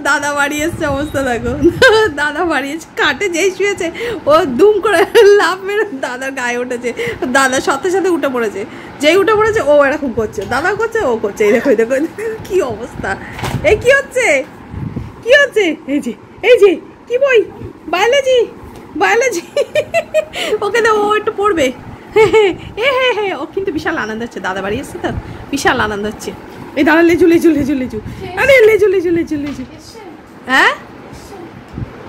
দাদা বাড়ি এসছে, অবস্থা দেখো। দাদা বাড়ি এসে খাটে যেই শুয়েছে ও দুম করে লাফ মেরে দাদার গায়ে উঠেছে, দাদার সাথে সাথে উঠে পড়েছে। যেই উঠে পড়েছে ও এরকম করছে, দাদা করছে ও করছে, এই দেখো দেখো কি অবস্থা। এই কি হচ্ছে, কি হচ্ছে? এই যে কি বই? Biology, biology. ওকে তো ও একটু পড়বে। হ্যাঁ ও কিন্তু বিশাল আনন্দ হচ্ছে, দাদা বাড়ি এসছে তো বিশাল আনন্দ হচ্ছে। এই দাঁড়া, লেজু লেজু লেজু লেজু, আরে লেজু লেজু লেজু লেজু। হ্যাঁ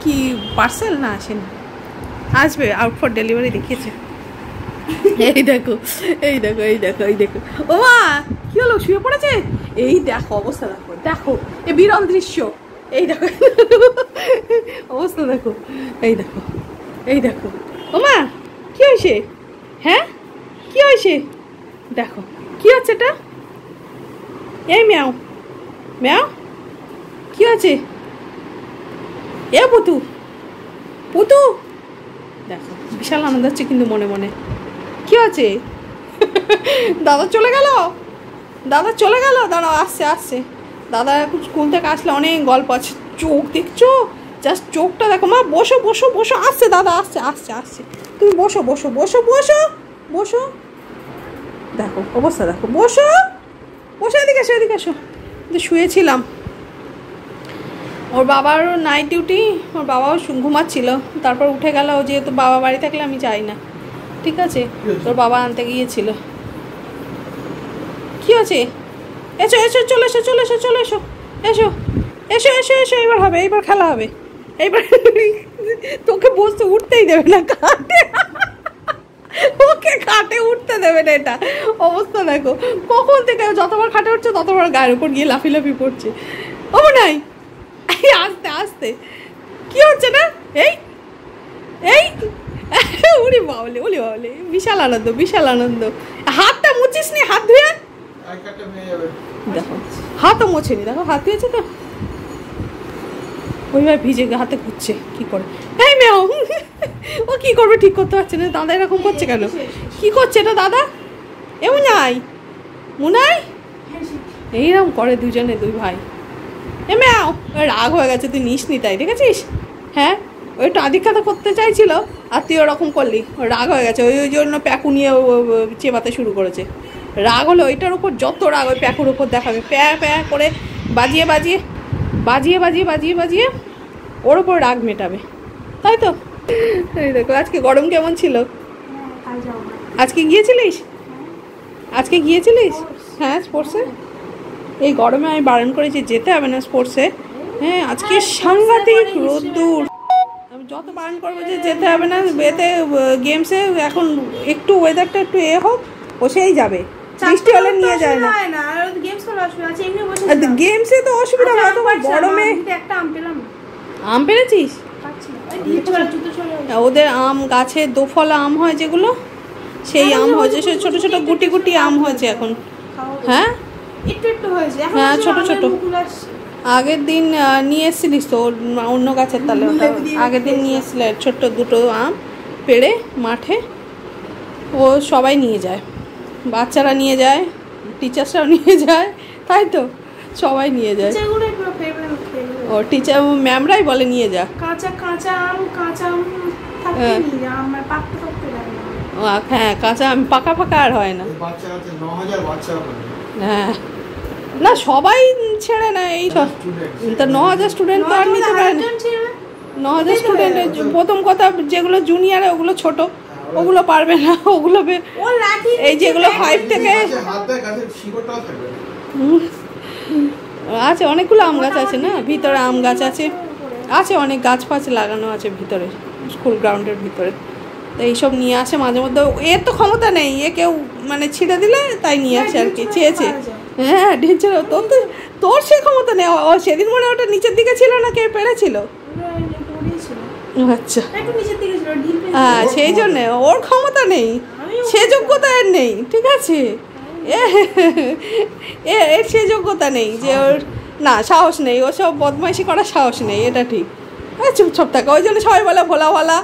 কি পার্সেল? না আসেনি, আসবে, আউট ফর ডেলিভারি দেখিয়েছে। এই দেখো এই দেখো এই দেখো এই দেখো, ও মা কি হলো, শুয়ে পড়েছে? এই দেখো অবস্থা, দেখো দেখো এই বিরল দৃশ্য, এই দেখো অবস্থা দেখো, এই দেখো এই দেখো। ও মা কি হয়েছে? হ্যাঁ কি হয়েছে? দেখো কি হচ্ছে এটা? এই ম্যাও ম্যাও, কি আছে? এ পুতু পুতু, দেখো বিশাল আনন্দ হচ্ছে কিন্তু মনে মনে। কি আছে? দাদা চলে গেল, দাদা চলে গেল, দাঁড়াও আসছে আসছে। দাদা এখন স্কুল থেকে আসলে অনেক গল্প আছে। চোখ দেখছো, জাস্ট চোখটা দেখো। মা বসো বসো বসো, আসছে দাদা, আসছে আসছে আসছে। তুমি বসো বসো বসো বসো বসো, দেখো অবস্থা দেখো, বসো বসো, এদিকে এসো এদিকে এসো। শুয়েছিলাম, ওর বাবারও নাইট ডিউটি, ওর বাবাও ঘুমাচ্ছিল, তারপর উঠে গেল। ও যেহেতু বাবা বাড়ি থাকলে আমি যাই না, ঠিক আছে, তোর বাবা আনতে গিয়েছিল। কি আছে? এসো এসো, চলে এসো চলে এসো চলে এসো এসো এসো এসো এসো, এবার হবে, এইবার খেলা হবে, এইবার তোকে বসতে উঠতেই দেবে না খাটে, ওকে খাটে উঠতে দেবে না। এটা অবস্থা দেখো, কখন থেকে যতবার খাটে উঠছে ততবার গায়ের উপর গিয়ে লাফি লাফি পড়ছে। ও নাই আস্তে আস্তে, কি হচ্ছে না? এই এই উড়ি বাবলে উড়ি বাবলে, বিশাল আনন্দ বিশাল আনন্দ। হাতটা মুছিস নি, হাত ধুয়ে দেখো, হাতও মোছেনি, দেখো হাত ধুয়েছে তো, ওইভাবে ভিজে হাতে ঘুরছে কি করে। এই মেও, ও কি করবে, ঠিক করতে পারছে না। দাদা এরকম করছে কেন? কি করছে এটা দাদা? এমন নাই মুনাই, এইরকম করে দুজনে, দুই ভাই। এ মেও, রাগ হয়ে গেছে, তুই নিস নি তাই, দেখেছিস? হ্যাঁ ওই একটু আধিক্যতা করতে চাইছিল আর তুই ওরকম করলি, রাগ হয়ে গেছে, ওই জন্য প্যাকু নিয়ে চেবাতে শুরু করেছে। রাগ হলো ওইটার উপর, যত রাগ ওই প্যাকুর উপর দেখাবে, প্যা প্যা করে বাজিয়ে বাজিয়ে বাজিয়ে বাজিয়ে বাজিয়ে বাজিয়ে ওর ওপর রাগ মেটাবে, তাই তো? এই দেখো আজকে গরম কেমন ছিল? আজকে গিয়েছিলিস? আজকে গিয়েছিলিস? হ্যাঁ স্পোর্টসে। এই গরমে আমি বারণ করেছি, যেতে হবে না স্পোর্টসে। হ্যাঁ আজকে সাংঘাতিক রোদ্দুর, আমি যত বারণ করবো যে যেতে হবে না এতে গেমসে, এখন একটু ওয়েদারটা একটু হোক, ও সেই যাবে। বৃষ্টি হলে নিয়ে যায় না, গেমসে তো অসুবিধা হয়। তো গরমে আম পেরেছিস? ওদের আম গাছে দোফলা আম হয় যেগুলো, সেই আম হয়েছে, সে ছোট ছোট গুটি গুটি আম হয়েছে এখন। হ্যাঁ হ্যাঁ ছোট ছোট, আগের দিন নিয়ে এসেছিলিস তো অন্য গাছের তালে, ওটা আগের দিন নিয়ে এসেছিলে ছোট্ট দুটো আম পেড়ে মাঠে। ও সবাই নিয়ে যায়, বাচ্চারা নিয়ে যায়, টিচার্সরাও নিয়ে যায়, তাই তো সবাই নিয়ে যায়। ও টিচার ম্যামরাই বলে নিয়ে যা। কাঁচা কাঁচা আম, কাঁচা আম হ্যাঁ কাঁচা আম, পাকা পাকা আর হয় না। হ্যাঁ না সবাই ছেড়ে না, এই তো 9,000 স্টুডেন্ট তো আর নিতে পারে না। 9,000 স্টুডেন্টের প্রথম কথা, যেগুলো জুনিয়র ওগুলো ছোট, ওগুলো পারবে না, ওগুলো এই যেগুলো 5 থেকে আছে, অনেকগুলো আম গাছ আছে না ভিতরে, আম গাছ আছে, আছে অনেক গাছ ফাছ লাগানো আছে ভিতরে স্কুল গ্রাউন্ডের ভিতরে। তো এইসব নিয়ে আসে মাঝে মধ্যে, এর তো ক্ষমতা নেই, এ কেউ মানে ছিঁড়ে দিলে তাই নিয়ে আসে আর কি, চেয়েছে। হ্যাঁ ঢেঁচে, তোর সে ক্ষমতা নেই। ও সেদিন মনে ওটা নিচের দিকে ছিল না, কে পেরেছিল? আচ্ছা হ্যাঁ সেই জন্যে ওর ক্ষমতা নেই, সে যোগ্যতা এর নেই, ঠিক আছে, এর সে যোগ্যতা নেই যে ওর, না সাহস নেই, ওসব বদমাইশি করার সাহস নেই, এটা ঠিক। চুপচাপ থাকে, ওই জন্য সবাই বলে ভোলা ভালা,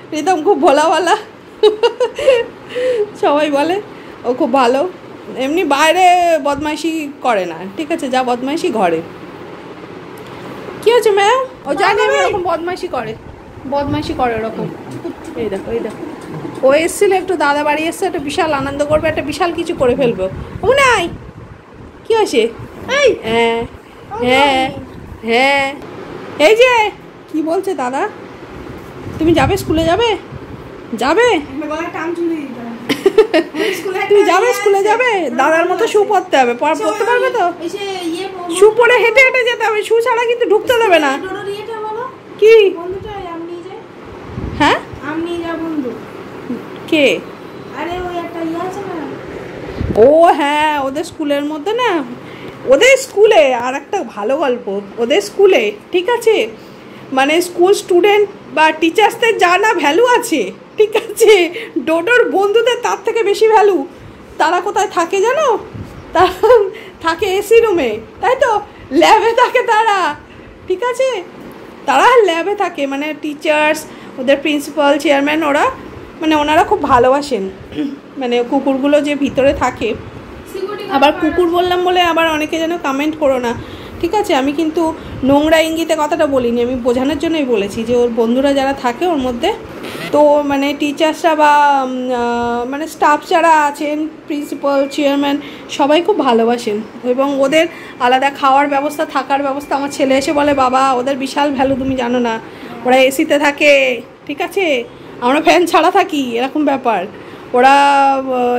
প্রীতম খুব ভোলা ভালা, সবাই বলে ও খুব ভালো। এমনি বাইরে বদমাইশি করে না, ঠিক আছে, যা বদমাইশি ঘরে। কি হয়েছে ম্যাম? ও জানি আমি এরকম বদমাইশি করে ওরকম। এই দেখো ও এসেছিল একটু, দাদা বাড়ি এসছে, একটা বিশাল আনন্দ করবে, একটা বিশাল কিছু করে ফেলবো। ও নাই কি হয়েছে? এই হ্যাঁ হ্যাঁ হ্যাঁ, এই যে কি বলছে দাদা, তুমি যাবে স্কুলে যাবে? তুমি যাবে স্কুলে যাবে? দাদার মতো শু পরতে হবে, পরতে পারবে তো? শু পরে হেঁটে হেঁটে যেতে হবে, শু ছাড়া কিন্তু ঢুকতে দেবে না। কি? হ্যাঁ কে? ও হ্যাঁ, ওদের স্কুলের মধ্যে না, ওদের স্কুলে আর একটা ভালো গল্প। ওদের স্কুলে ঠিক আছে, মানে স্কুল স্টুডেন্ট বা টিচার্সদের যা না ভ্যালু আছে, ঠিক আছে, ডোডোর বন্ধুদের তার থেকে বেশি ভ্যালু। তারা কোথায় থাকে জানো? তারা থাকে এসি রুমে, তাই তো? ল্যাবে থাকে তারা, ঠিক আছে, তারা ল্যাবে থাকে। মানে টিচার্স, ওদের প্রিন্সিপাল, চেয়ারম্যান, ওরা মানে ওনারা খুব ভালোবাসেন মানে কুকুরগুলো যে ভিতরে থাকে। আবার কুকুর বললাম বলে আবার অনেকে যেন কমেন্ট করো না, ঠিক আছে? আমি কিন্তু নোংরা ইঙ্গিতে কথাটা বলিনি, আমি বোঝানোর জন্যই বলেছি যে ওর বন্ধুরা যারা থাকে ওর মধ্যে, তো মানে টিচার্সরা বা মানে স্টাফ যারা আছেন, প্রিন্সিপাল, চেয়ারম্যান, সবাই খুব ভালোবাসেন। এবং ওদের আলাদা খাওয়ার ব্যবস্থা, থাকার ব্যবস্থা। আমার ছেলে এসে বলে, বাবা ওদের বিশাল ভ্যালু, তুমি জানো না, ওরা এসিতে থাকে, ঠিক আছে, আমরা ফ্যান ছাড়া থাকি, এরকম ব্যাপার। ওরা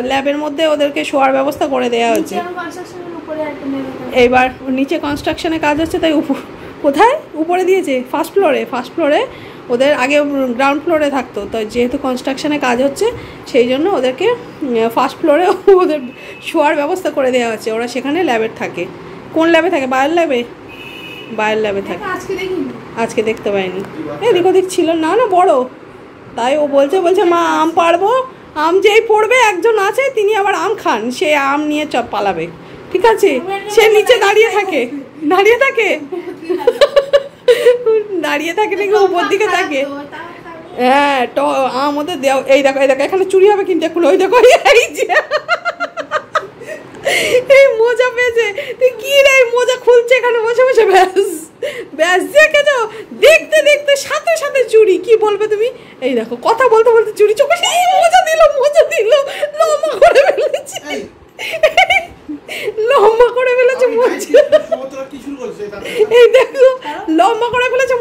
ল্যাবের মধ্যে ওদেরকে শোয়ার ব্যবস্থা করে দেওয়া হয়েছে। এইবার নিচে কনস্ট্রাকশনে কাজ হচ্ছে, তাই কোথায় উপরে দিয়েছে? ফার্স্ট ফ্লোরে। ওদের আগে গ্রাউন্ড ফ্লোরে থাকতো, তো যেহেতু কনস্ট্রাকশনে কাজ হচ্ছে সেই জন্য ওদেরকে ফার্স্ট ফ্লোরে ওদের শোয়ার ব্যবস্থা করে দেওয়া হচ্ছে। ওরা সেখানে ল্যাবের থাকে। কোন ল্যাবে থাকে? বায়োর ল্যাবে থাকে। আজকে দেখতে পাইনি, এদিক ওদিক ছিল না বড়, তাই ও বলছে মা আম পারবো। আম যেই পড়বে, একজন আছে তিনি আবার আম খান, সে আম নিয়ে পালাবে, ঠিক আছে? সে নিচে দাঁড়িয়ে থাকে নাকি উপর দিকে থাকে। হ্যাঁ, আম ওদের দেওয়া। এই দেখো এখানে চুরি হবে কিন্তু এখন। ওই দেখো এই মোজা পেয়েছে, তুই কি রে মোজা খুলছে এখানে বসে বসে, ব্যাস দেখে যাও, দেখতে সাথে সাথে চুরি। কি বলবে তুমি? এই দেখো কথা বলতে চুরি, চোখে মোজা দিল, লম্বা করে ফেলেছে, এই দেখো লম্বা করে ফেলেছে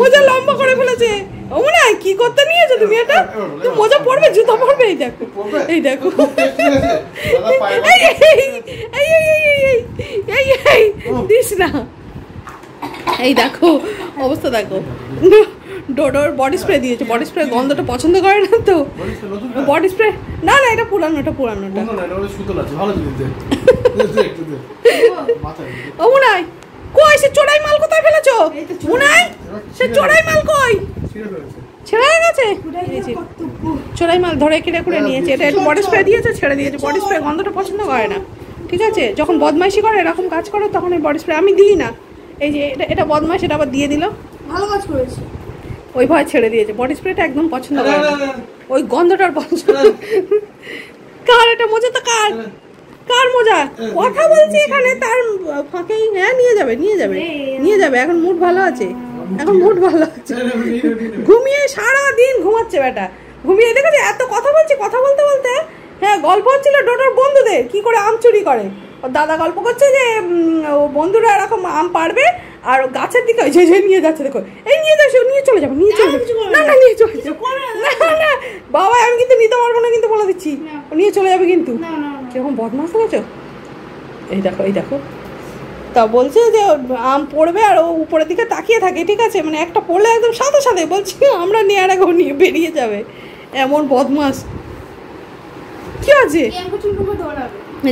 মোজা লম্বা করে ফেলেছে। ও না, কি করতে নিয়েছো তুমি এটা? তুমি মোজা পরবে, জুতো পরবে? এই দেখো দিস না। এই দেখো অবস্থা দেখো, ডোডোর বডি স্প্রে দিয়েছে। বডি স্প্রে গন্ধটা পছন্দ করে না তো। বডি স্প্রে না, এটা পুরানোটা। ও মুনাই কই, সে চোরাই মাল কোথায় ফেলেছো? মুনাই, সে চোরাই মাল কই? ছেড়ে গেছে, চোরাই মাল ধরে করে নিয়েছে। এটা একটু বডি স্প্রে দিয়েছে, ছেড়ে দিয়েছে। বডি স্প্রে গন্ধটা পছন্দ করে না, ঠিক আছে? যখন বদমাইশি করে, এরকম কাজ করে, তখন এই বডি স্প্রে আমি দিই না। এই যে এটা বদমাইশ, এটা আবার দিয়ে দিল, ভালো কাজ করেছে। ওই ভয় ছেড়ে দিয়েছে। বডি স্প্রেটা একদম পছন্দ করে না, ওই গন্ধটার পছন্দ। কার এটা মোজা? তো কার মোজা? কথা বলছি এখানে, তার ফাঁকেই। হ্যাঁ, নিয়ে যাবে। এখন মুড ভালো আছে, ঘুমিয়ে সারা দিন ঘুমাচ্ছে বেটা, ঘুমিয়ে দেখেছে। এত কথা বলতে হ্যাঁ, গল্প হচ্ছিল ডোডোর বন্ধুদের কি করে আম চুরি করে। ওর দাদা গল্প করছে যে ও বন্ধুরা এরকম আম পারবে, আর গাছের দিকে নিয়ে যাচ্ছে। দেখো, এই নিয়ে চলে যাবে। না, নিয়ে চলে যাবে না বাবা, আমি কিন্তু নিতে পারবো না, কিন্তু বলে দিচ্ছি, নিয়ে চলে যাবে কিন্তু। কিরকম বদমাশ হয়েছ। এই দেখো তা বলছে যে আম পড়বে আর ও উপরের দিকে তাকিয়ে থাকে, ঠিক আছে? মানে একটা পড়লে একদম সাথে বলছি আমরা নিয়ে নিয়ে বেরিয়ে যাবে, এমন বদমাস। কি আছে?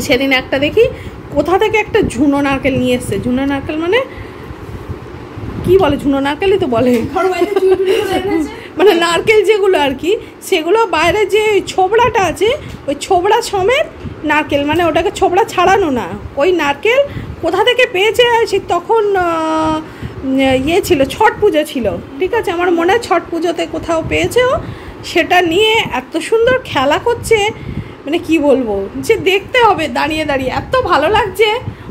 সেদিন একটা দেখি কোথা থেকে একটা ঝুনো নারকেল নিয়ে এসছে। ঝুনো নারকেল মানে কি বলে? ঝুনো নারকেলই তো বলে, মানে নারকেল যেগুলো আর কি, সেগুলো বাইরে যে ছোবড়াটা আছে, ওই ছোবড়া সমেত নারকেল, মানে ওটাকে ছোবড়া ছাড়ানো না, ওই নারকেল কোথা থেকে পেয়েছে। সে তখন ছিল, ছট পুজো ছিল, ঠিক আছে? আমার মনে হয় ছট পুজোতে কোথাও পেয়েছে ও, সেটা নিয়ে এত সুন্দর খেলা করছে, মানে কি বলবো, যে দেখতে হবে দাঁড়িয়ে এত ভালো লাগছে।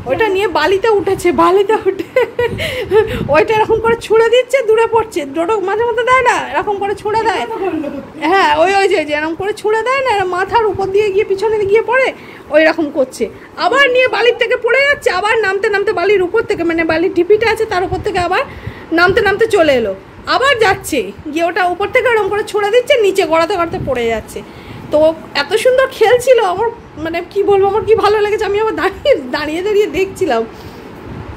ওইটা নিয়ে বালিতে উঠেছে, বালিতে উঠে ওইটা এরকম করে ছুঁড়ে দিচ্ছে, দূরে পড়ছে। ডোডো মাঝে মধ্যে দেয় না, এরকম করে ছুঁড়ে দেয়। হ্যাঁ, ওই ওই যে এরকম করে ছুঁড়ে দেয় না, মাথার উপর দিয়ে গিয়ে পিছনে গিয়ে পড়ে, ওই রকম করছে। আবার নিয়ে বালির থেকে পড়ে যাচ্ছে, আবার নামতে নামতে বালির উপর থেকে, মানে বালির টিপিটা আছে তার উপর থেকে আবার নামতে নামতে চলে এলো, আবার যাচ্ছে গিয়ে ওটা উপর থেকে ওরকম করে ছুঁড়ে দিচ্ছে, নিচে গড়াতে গড়াতে পড়ে যাচ্ছে। তো এত সুন্দর খেলছিল, আমার মানে কি বলবো, আমার কি ভালো লেগেছে। আমি আবার দাঁড়িয়ে দাঁড়িয়ে দাঁড়িয়ে দেখছিলাম,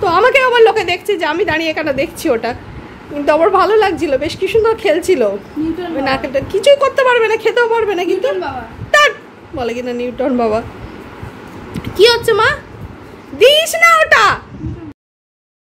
তো আমাকে আবার লোকে দেখছে যে আমি দাঁড়িয়ে এখানে দেখছি ওটা, কিন্তু আমার ভালো লাগছিল, বেশ কি সুন্দর খেলছিল। না কিছুই করতে পারবে না, খেতেও পারবে না, কিন্তু তার বলে কিনা নিউটন বাবা। কি হচ্ছে মা, দিস না ওটা।